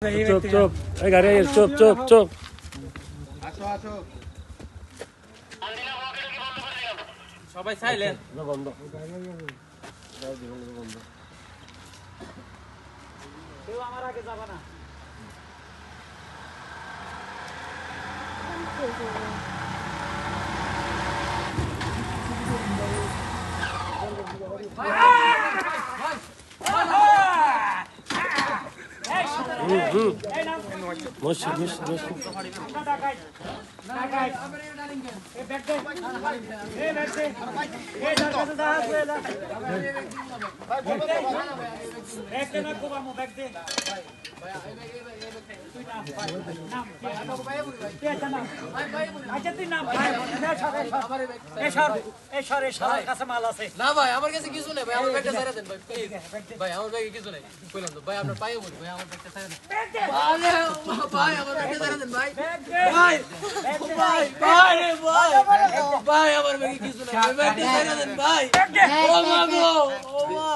চুপ চুপ এই গাড়ি চুপ চুপ চুপ আসো আসো সবাই সাইলেন্ট বন্ধ কেউ আমার আগে যাবে না মসজিদ মসজিদ না ভাই আমার কাছে কিছু নেই ভাই আমার ব্যাগটা ছেড়ে দেন ভাই প্লিজ ভাই আমার ব্যাগে কিছু নেই কইলাম তো ভাই আপনার পায়ে বলি ভাই আমার ব্যাগটা ছেড়ে দেন ভাই আমার ব্যাগটা ছেড়ে দেন ভাই ভাই ভাই ভাই ভাই আমার ব্যাগে কিছু নেই ব্যাগটা ছেড়ে দেন ভাই ও মা গো ও মা